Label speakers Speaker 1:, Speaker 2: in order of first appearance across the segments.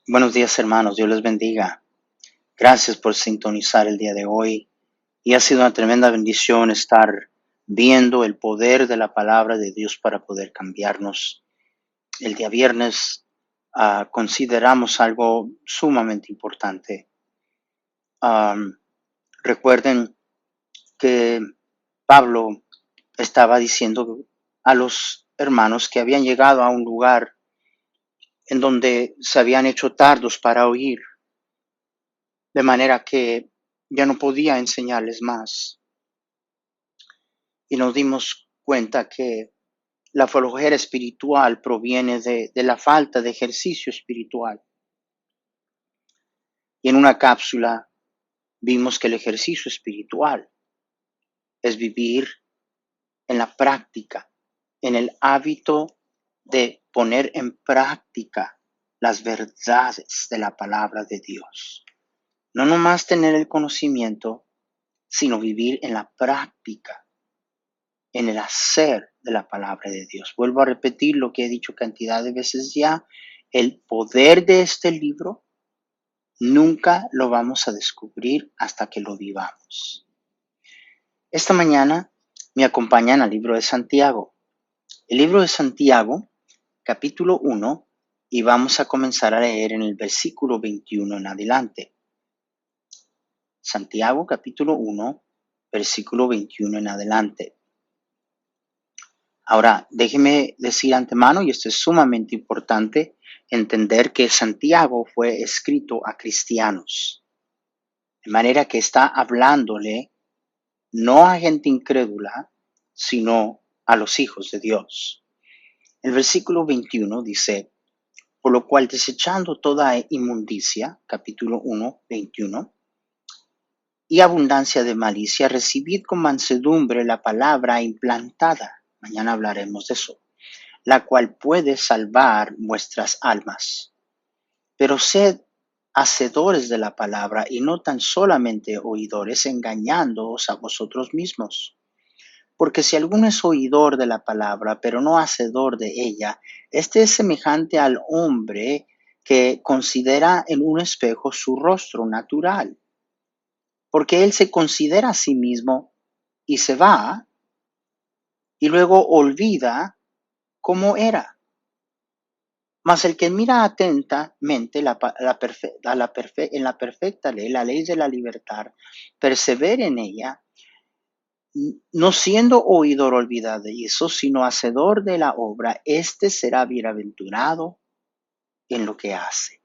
Speaker 1: Buenos días, hermanos. Dios les bendiga. Gracias por sintonizar el día de hoy. Y ha sido una tremenda bendición estar viendo el poder de la palabra de Dios para poder cambiarnos. El día viernes consideramos algo sumamente importante. Recuerden que Pablo estaba diciendo a los hermanos que habían llegado a un lugar en donde se habían hecho tardos para oír, de manera que ya no podía enseñarles más. Y nos dimos cuenta que la flojera espiritual proviene de la falta de ejercicio espiritual. Y en una cápsula vimos que el ejercicio espiritual es vivir en la práctica, en el hábito de poner en práctica las verdades de la palabra de Dios. No nomás tener el conocimiento, sino vivir en la práctica, en el hacer de la palabra de Dios. Vuelvo a repetir lo que he dicho cantidad de veces ya. El poder de este libro nunca lo vamos a descubrir hasta que lo vivamos. Esta mañana me acompañan al libro de Santiago. El libro de Santiago, capítulo 1, y vamos a comenzar a leer en el versículo 21 en adelante. Santiago, capítulo 1, versículo 21 en adelante. Ahora, déjeme decir antemano, y esto es sumamente importante, entender que Santiago fue escrito a cristianos, de manera que está hablándole no a gente incrédula, sino a los hijos de Dios. El versículo 21 dice, por lo cual desechando toda inmundicia, capítulo 1, 21, y abundancia de malicia, recibid con mansedumbre la palabra implantada. Mañana hablaremos de eso, la cual puede salvar vuestras almas. Pero sed hacedores de la palabra y no tan solamente oidores, engañándoos a vosotros mismos. Porque si alguno es oidor de la palabra, pero no hacedor de ella, este es semejante al hombre que considera en un espejo su rostro natural. Porque él se considera a sí mismo y se va y luego olvida cómo era. Mas el que mira atentamente en la perfecta ley, la ley de la libertad, persevera en ella, no siendo oidor olvidadizo, sino hacedor de la obra, éste será bienaventurado en lo que hace.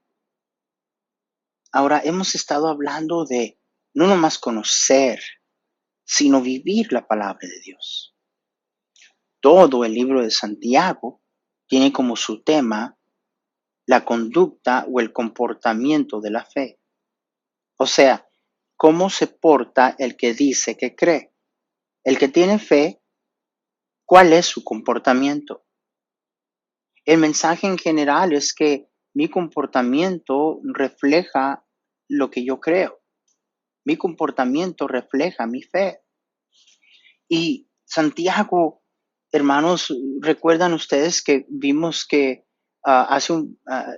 Speaker 1: Ahora hemos estado hablando de no nomás conocer, sino vivir la palabra de Dios. Todo el libro de Santiago tiene como su tema la conducta o el comportamiento de la fe. O sea, cómo se porta el que dice que cree. El que tiene fe, ¿cuál es su comportamiento? El mensaje en general es que mi comportamiento refleja lo que yo creo. Mi comportamiento refleja mi fe. Y Santiago, hermanos, ¿recuerdan ustedes que vimos que hace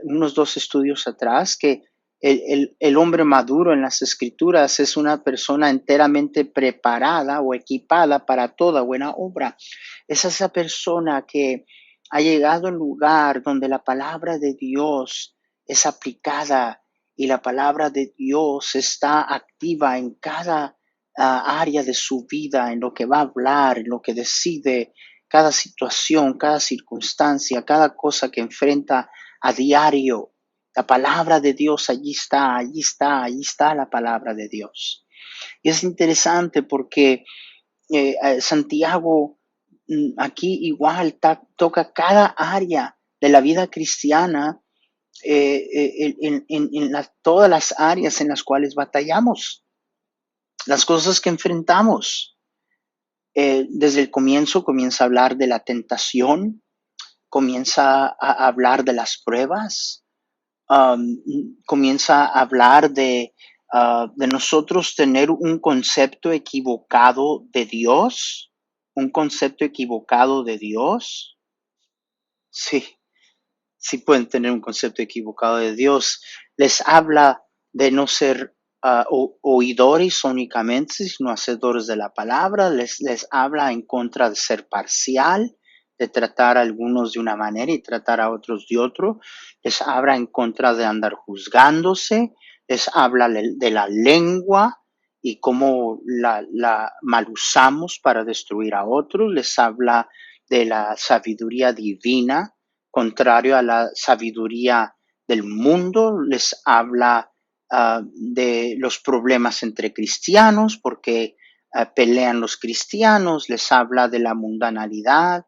Speaker 1: unos 2 estudios atrás que el hombre maduro en las escrituras es una persona enteramente preparada o equipada para toda buena obra? Es esa persona que ha llegado al lugar donde la palabra de Dios es aplicada y la palabra de Dios está activa en cada área de su vida, en lo que va a hablar, en lo que decide, cada situación, cada circunstancia, cada cosa que enfrenta a diario. La palabra de Dios allí está, allí está, allí está la palabra de Dios. Y es interesante porque Santiago aquí igual toca cada área de la vida cristiana, en todas las áreas en las cuales batallamos, las cosas que enfrentamos. Desde el comienza a hablar de la tentación, comienza a hablar de las pruebas, comienza a hablar de nosotros tener un concepto equivocado de Dios, un concepto equivocado de Dios. Sí, sí pueden tener un concepto equivocado de Dios. Les habla de no ser oidores únicamente, sino hacedores de la palabra. Les habla en contra de ser parcial, de tratar a algunos de una manera y tratar a otros de otro. Les habla en contra de andar juzgándose. Les habla de la lengua y cómo la mal usamos para destruir a otros. Les habla de la sabiduría divina, contrario a la sabiduría del mundo. Les habla de los problemas entre cristianos, porque pelean los cristianos. Les habla de la mundanalidad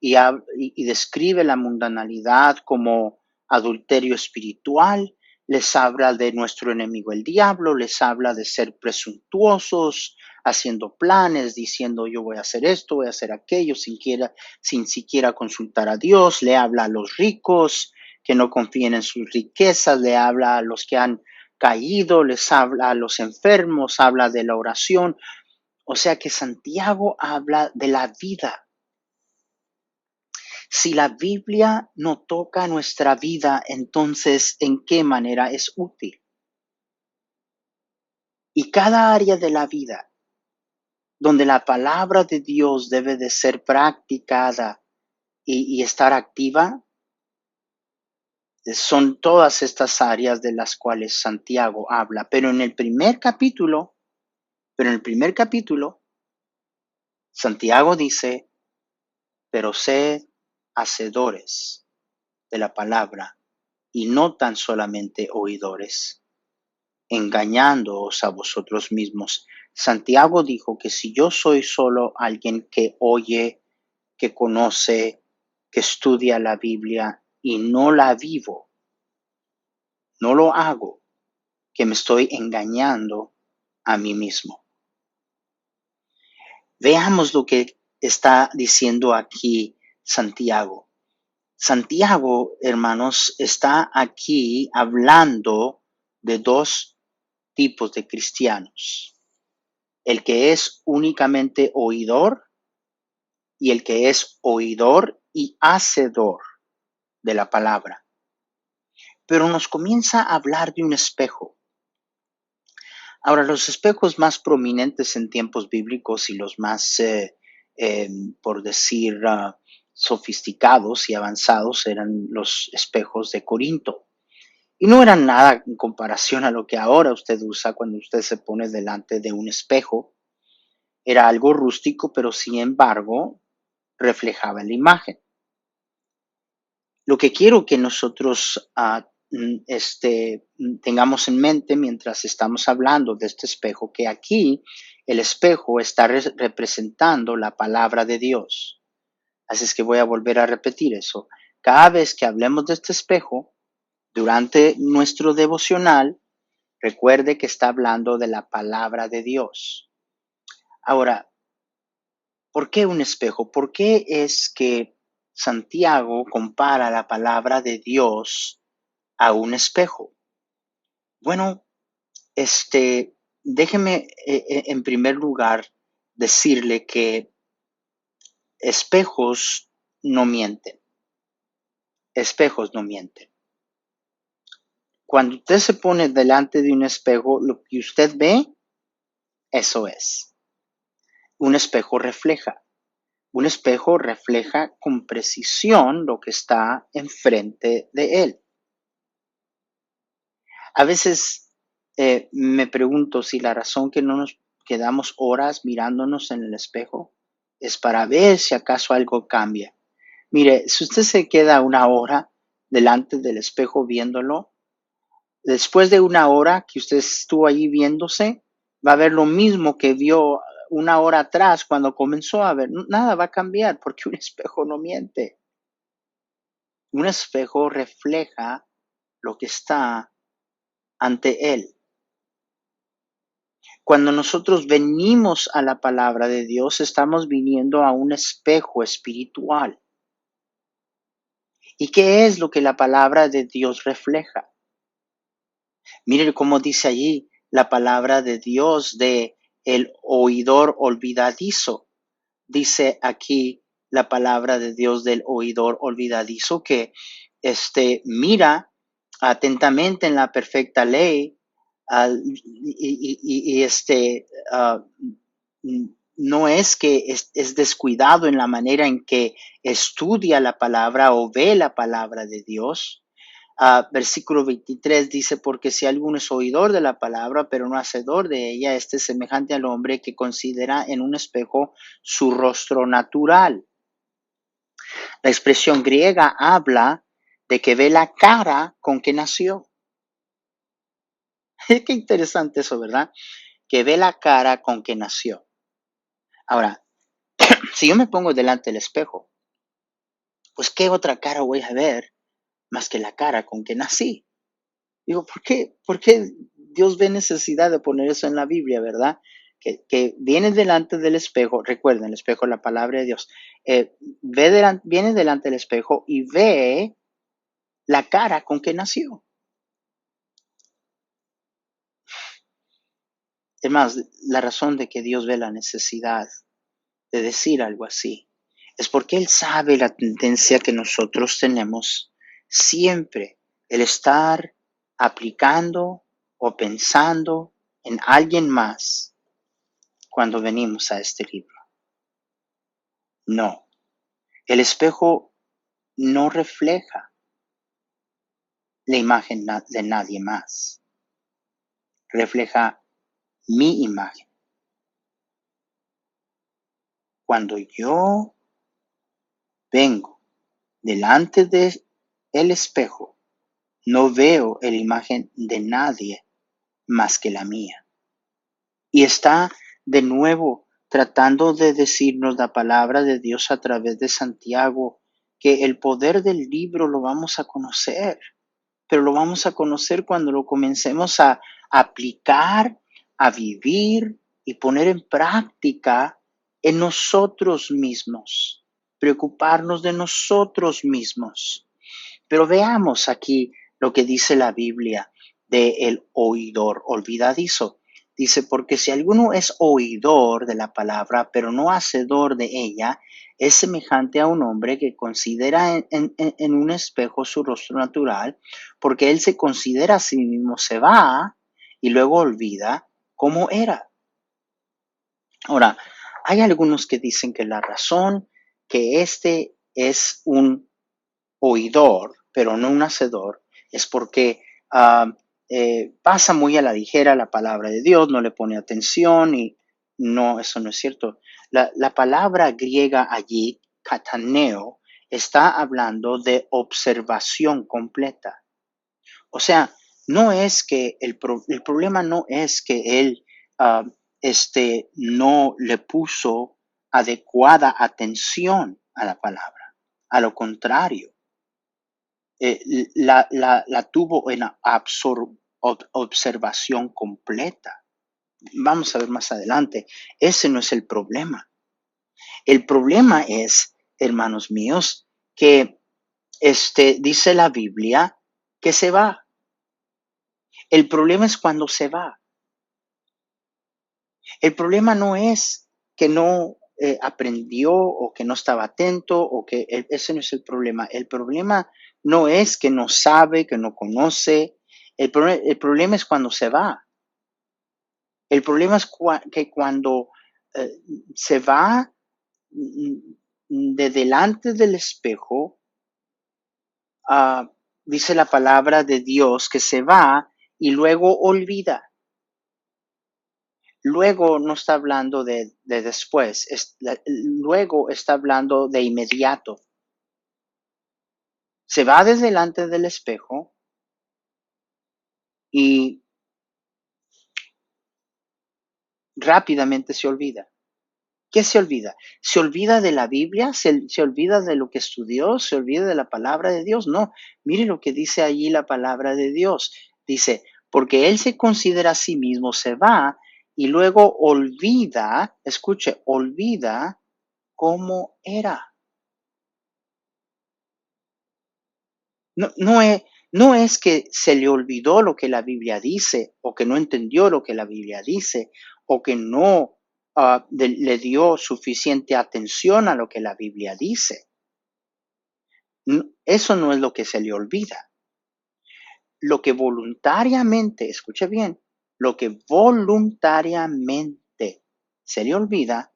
Speaker 1: y describe la mundanalidad como adulterio espiritual. Les habla de nuestro enemigo el diablo, les habla de ser presuntuosos, haciendo planes, diciendo yo voy a hacer esto, voy a hacer aquello, sin siquiera consultar a Dios. Le habla a los ricos que no confíen en sus riquezas, le habla a los que han caído, les habla a los enfermos, habla de la oración. O sea que Santiago habla de la vida. Si la Biblia no toca nuestra vida, entonces, ¿en qué manera es útil? Y cada área de la vida donde la palabra de Dios debe de ser practicada y estar activa, son todas estas áreas de las cuales Santiago habla. Pero en el primer capítulo, Santiago dice, pero sed hacedores de la palabra y no tan solamente oidores, engañándoos a vosotros mismos. Santiago dijo que si yo soy solo alguien que oye, que conoce, que estudia la Biblia y no la vivo, no lo hago, que me estoy engañando a mí mismo. Veamos lo que está diciendo aquí Santiago. Santiago, hermanos, está aquí hablando de dos tipos de cristianos: el que es únicamente oidor y el que es oidor y hacedor de la palabra. Pero nos comienza a hablar de un espejo. Ahora, los espejos más prominentes en tiempos bíblicos y los más, por decir, sofisticados y avanzados eran los espejos de Corinto. Y no eran nada en comparación a lo que ahora usted usa cuando usted se pone delante de un espejo. Era algo rústico, pero sin embargo reflejaba la imagen. Lo que quiero que nosotros tengamos en mente mientras estamos hablando de este espejo, que aquí el espejo está representando la palabra de Dios. Así es que voy a volver a repetir eso. Cada vez que hablemos de este espejo, durante nuestro devocional, recuerde que está hablando de la palabra de Dios. Ahora, ¿por qué un espejo? ¿Por qué es que Santiago compara la palabra de Dios a un espejo? Bueno, déjeme en primer lugar decirle que espejos no mienten. Espejos no mienten. Cuando usted se pone delante de un espejo, lo que usted ve, eso es. Un espejo refleja. Un espejo refleja con precisión lo que está enfrente de él. A veces me pregunto si la razón que no nos quedamos horas mirándonos en el espejo es para ver si acaso algo cambia. Mire, si usted se queda una hora delante del espejo viéndolo, después de una hora que usted estuvo allí viéndose, va a ver lo mismo que vio una hora atrás cuando comenzó a ver. Nada va a cambiar porque un espejo no miente. Un espejo refleja lo que está ante él. Cuando nosotros venimos a la palabra de Dios, estamos viniendo a un espejo espiritual. ¿Y qué es lo que la palabra de Dios refleja? Miren cómo dice allí la palabra de Dios de el oidor olvidadizo. Dice aquí la palabra de Dios del oidor olvidadizo que mira atentamente en la perfecta ley, ah, no es que es descuidado en la manera en que estudia la palabra o ve la palabra de Dios. Versículo 23 dice, porque si alguno es oidor de la palabra, pero no hacedor de ella, este es semejante al hombre que considera en un espejo su rostro natural. La expresión griega habla de que ve la cara con que nació. Qué interesante eso, ¿verdad? Que ve la cara con que nació. Ahora, si yo me pongo delante del espejo, pues ¿qué otra cara voy a ver más que la cara con que nací? Digo, ¿por qué Dios ve necesidad de poner eso en la Biblia, verdad? Que viene delante del espejo, recuerden, el espejo es la palabra de Dios, viene delante del espejo y ve la cara con que nació. Es más, la razón de que Dios ve la necesidad de decir algo así es porque Él sabe la tendencia que nosotros tenemos siempre, el estar aplicando o pensando en alguien más cuando venimos a este libro. No, el espejo no refleja la imagen de nadie más, refleja mi imagen. Cuando yo vengo delante del espejo, no veo la imagen de nadie más que la mía. Y está de nuevo tratando de decirnos la palabra de Dios a través de Santiago, que el poder del libro lo vamos a conocer, pero lo vamos a conocer cuando lo comencemos a aplicar, a vivir y poner en práctica en nosotros mismos, preocuparnos de nosotros mismos. Pero veamos aquí lo que dice la Biblia del oidor olvidadizo. Dice, porque si alguno es oidor de la palabra, pero no hacedor de ella, es semejante a un hombre que considera en un espejo su rostro natural, porque él se considera a sí mismo, se va y luego olvida cómo era. Ahora, hay algunos que dicen que la razón que este es un oidor, pero no un hacedor, es porque pasa muy a la ligera la palabra de Dios, no le pone atención y no, eso no es cierto. La palabra griega allí, kataneo, está hablando de observación completa. O sea, no es que el problema no es que él no le puso adecuada atención a la palabra. A lo contrario, la tuvo en observación completa. Vamos a ver más adelante. Ese no es el problema. El problema es, hermanos míos, que dice la Biblia que se va. El problema es cuando se va. El problema no es que no aprendió o que no estaba atento o que ese no es el problema. El problema no es que no sabe, que no conoce. El problema es cuando se va. El problema es que cuando eh, se va de delante del espejo, dice la palabra de Dios que se va y luego olvida. Luego no está hablando de después, luego está hablando de inmediato. Se va de delante del espejo y rápidamente se olvida. ¿Qué se olvida? ¿Se olvida de la Biblia? ¿Se olvida de lo que estudió? ¿Se olvida de la palabra de Dios? No, mire lo que dice allí la palabra de Dios. Dice, porque él se considera a sí mismo, se va y luego olvida, escuche, olvida cómo era. No es que se le olvidó lo que la Biblia dice o que no entendió lo que la Biblia dice o que no le dio suficiente atención a lo que la Biblia dice. Eso no es lo que se le olvida. Lo que voluntariamente, escuche bien, lo que voluntariamente se le olvida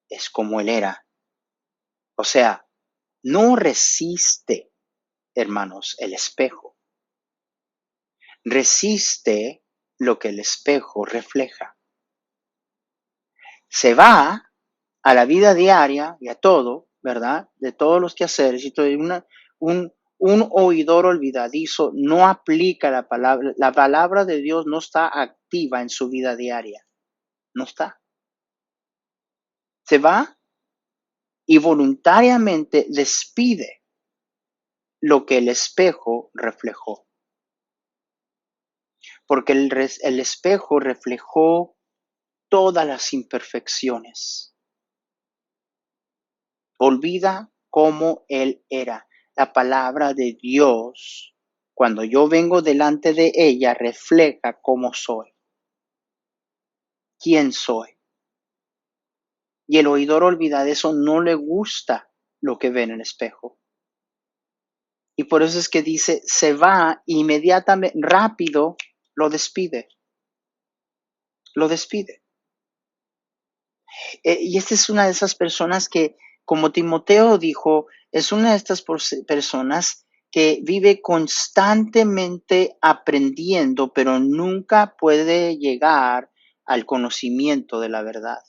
Speaker 1: es como él era. O sea, no resiste, hermanos, el espejo. Resiste lo que el espejo refleja. Se va a la vida diaria y a todo, ¿verdad? De todos los quehaceres y todo. Un oidor olvidadizo no aplica la palabra. La palabra de Dios no está activa en su vida diaria. No está. Se va y voluntariamente despide lo que el espejo reflejó. Porque el espejo reflejó todas las imperfecciones. Olvida cómo él era. La palabra de Dios, cuando yo vengo delante de ella, refleja cómo soy, quién soy. Y el oidor olvida de eso, no le gusta lo que ve en el espejo. Y por eso es que dice, se va inmediatamente, rápido, lo despide. Lo despide. Y esta es una de esas personas que, como Timoteo dijo, es una de estas personas que vive constantemente aprendiendo, pero nunca puede llegar al conocimiento de la verdad.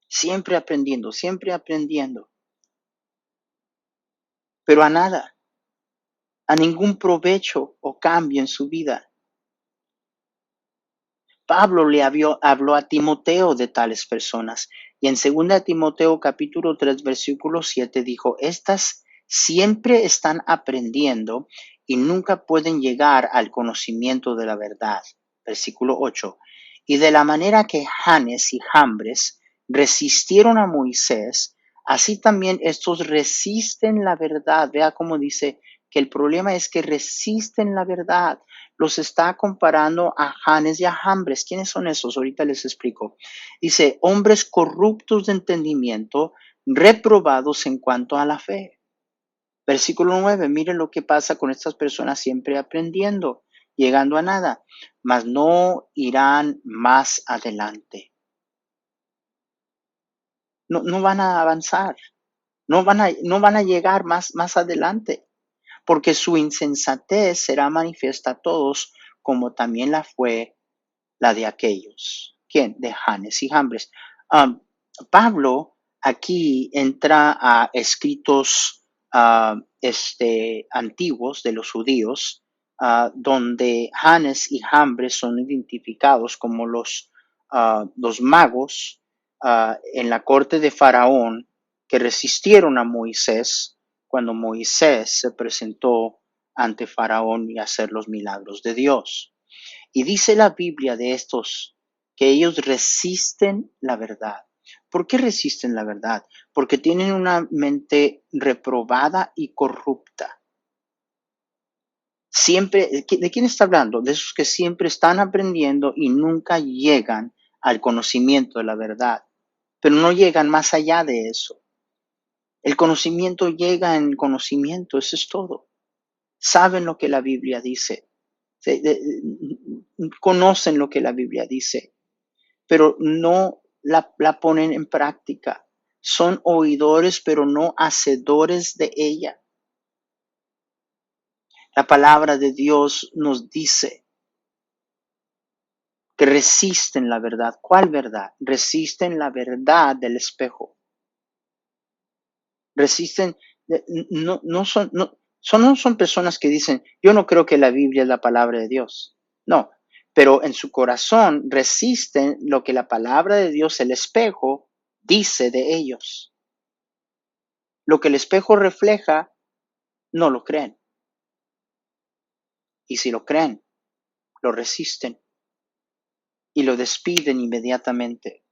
Speaker 1: Siempre aprendiendo, pero a nada, a ningún provecho o cambio en su vida. Pablo le habló a Timoteo de tales personas y en 2 Timoteo capítulo 3 versículo 7 dijo, estas siempre están aprendiendo y nunca pueden llegar al conocimiento de la verdad. Versículo 8. Y de la manera que Janes y Jambres resistieron a Moisés, así también estos resisten la verdad. Vea cómo dice que el problema es que resisten la verdad. Los está comparando a Janes y a Jambres. ¿Quiénes son esos? Ahorita les explico. Dice, hombres corruptos de entendimiento, reprobados en cuanto a la fe. Versículo 9, miren lo que pasa con estas personas siempre aprendiendo, llegando a nada, mas no irán más adelante. No van a avanzar, no van a llegar más adelante, porque su insensatez será manifiesta a todos, como también la fue la de aquellos. ¿Quién? De Janes y Jambres. Pablo aquí entra a escritos antiguos de los judíos, donde Janes y Jambres son identificados como los magos en la corte de Faraón que resistieron a Moisés cuando Moisés se presentó ante Faraón y hacer los milagros de Dios. Y dice la Biblia de estos que ellos resisten la verdad. ¿Por qué resisten la verdad? Porque tienen una mente reprobada y corrupta. Siempre, ¿de quién está hablando? De esos que siempre están aprendiendo y nunca llegan al conocimiento de la verdad, pero no llegan más allá de eso. El conocimiento llega en conocimiento, eso es todo. Saben lo que la Biblia dice, conocen lo que la Biblia dice, pero no la ponen en práctica. Son oidores, pero no hacedores de ella. La palabra de Dios nos dice que resisten la verdad. ¿Cuál verdad? Resisten la verdad del espejo. Resisten, no son personas que dicen, yo no creo que la Biblia es la palabra de Dios. No, pero en su corazón resisten lo que la palabra de Dios, el espejo, dice de ellos. Lo que el espejo refleja, no lo creen. Y si lo creen, lo resisten y lo despiden inmediatamente.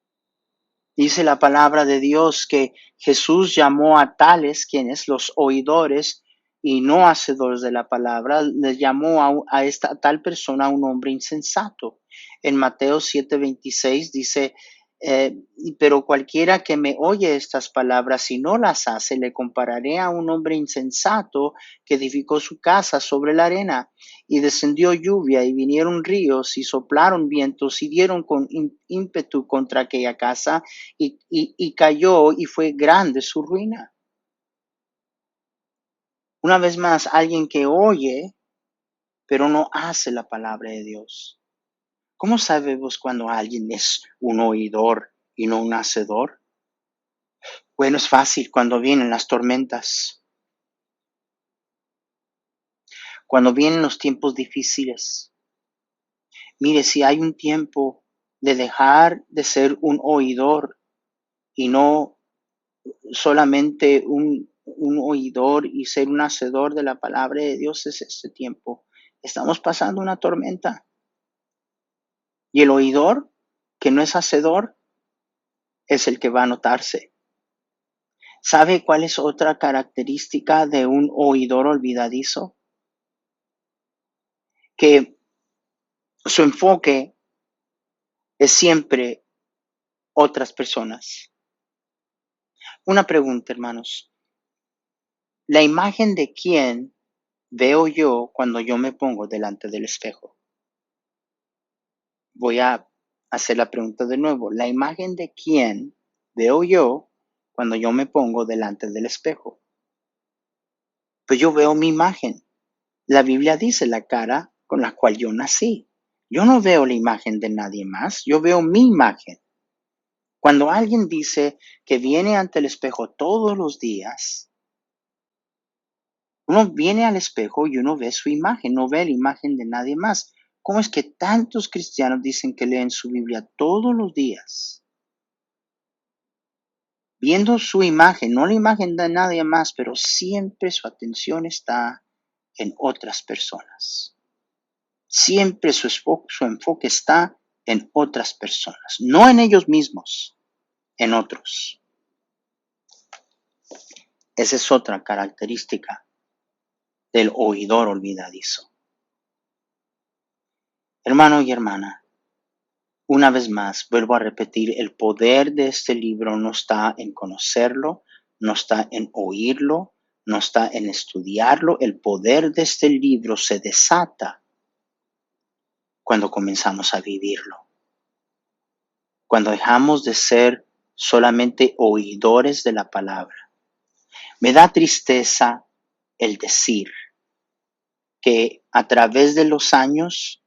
Speaker 1: Dice la palabra de Dios que Jesús llamó a tales, quienes los oidores y no hacedores de la palabra, les llamó a esta tal persona un hombre insensato. En Mateo 7:26 dice, Pero cualquiera que me oye estas palabras y no las hace, le compararé a un hombre insensato que edificó su casa sobre la arena, y descendió lluvia, y vinieron ríos, y soplaron vientos, y dieron con ímpetu contra aquella casa, y cayó, y fue grande su ruina. Una vez más, alguien que oye, pero no hace la palabra de Dios. ¿Cómo sabemos cuando alguien es un oidor y no un hacedor? Bueno, es fácil cuando vienen las tormentas, cuando vienen los tiempos difíciles. Mire, si hay un tiempo de dejar de ser un oidor y no solamente un oidor y ser un hacedor de la palabra de Dios, es este tiempo. Estamos pasando una tormenta. Y el oidor, que no es hacedor, es el que va a notarse. ¿Sabe cuál es otra característica de un oidor olvidadizo? Que su enfoque es siempre otras personas. Una pregunta, hermanos. ¿La imagen de quién veo yo cuando yo me pongo delante del espejo? Voy a hacer la pregunta de nuevo. ¿La imagen de quién veo yo cuando yo me pongo delante del espejo? Pues yo veo mi imagen. La Biblia dice la cara con la cual yo nací. Yo no veo la imagen de nadie más, yo veo mi imagen. Cuando alguien dice que viene ante el espejo todos los días, uno viene al espejo y uno ve su imagen, no ve la imagen de nadie más. ¿Cómo es que tantos cristianos dicen que leen su Biblia todos los días? Viendo su imagen, no la imagen de nadie más, pero siempre su atención está en otras personas. Siempre su enfoque está en otras personas, no en ellos mismos, en otros. Esa es otra característica del oidor olvidadizo. Hermano y hermana, una vez más, vuelvo a repetir, el poder de este libro no está en conocerlo, no está en oírlo, no está en estudiarlo. El poder de este libro se desata cuando comenzamos a vivirlo. Cuando dejamos de ser solamente oidores de la palabra. Me da tristeza el decir que a través de los años,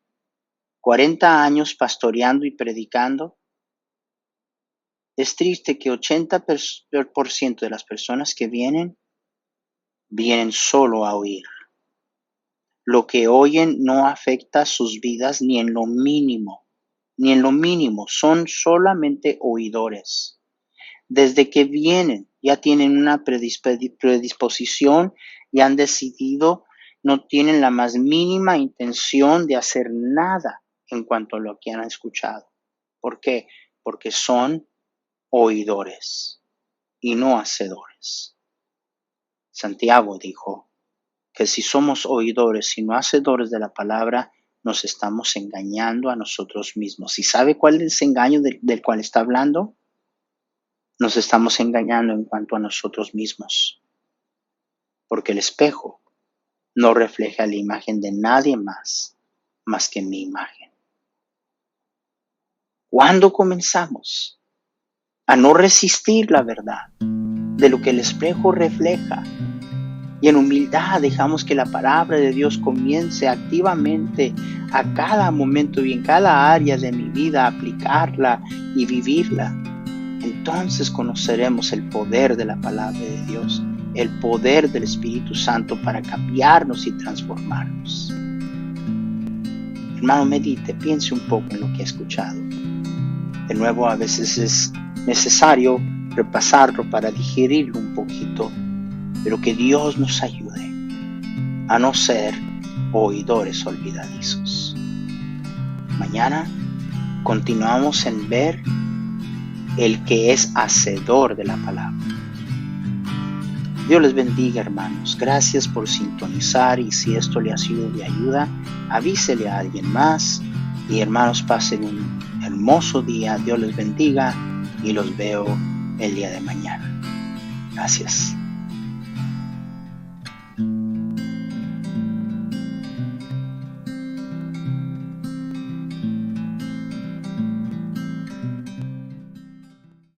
Speaker 1: 40 años pastoreando y predicando, es triste que 80% de las personas que vienen solo a oír. Lo que oyen no afecta sus vidas ni en lo mínimo, son solamente oidores. Desde que vienen ya tienen una predisposición y han decidido, no tienen la más mínima intención de hacer nada en cuanto a lo que han escuchado. ¿Por qué? Porque son oidores y no hacedores. Santiago dijo que si somos oidores y no hacedores de la palabra, nos estamos engañando a nosotros mismos. ¿Y sabe cuál es el engaño del cual está hablando? Nos estamos engañando en cuanto a nosotros mismos, porque el espejo no refleja la imagen de nadie más que mi imagen. ¿Cuándo comenzamos a no resistir la verdad de lo que el espejo refleja? Y en humildad dejamos que la palabra de Dios comience activamente a cada momento y en cada área de mi vida a aplicarla y vivirla. Entonces conoceremos el poder de la palabra de Dios, el poder del Espíritu Santo para cambiarnos y transformarnos. Hermano, medite, piense un poco en lo que ha escuchado. De nuevo, a veces es necesario repasarlo para digerirlo un poquito, pero que Dios nos ayude a no ser oidores olvidadizos. Mañana continuamos en ver el que es hacedor de la palabra. Dios les bendiga, hermanos. Gracias por sintonizar y si esto le ha sido de ayuda, avísele a alguien más Y hermanos, pasen un hermoso día. Dios les bendiga y los veo el día de mañana. Gracias.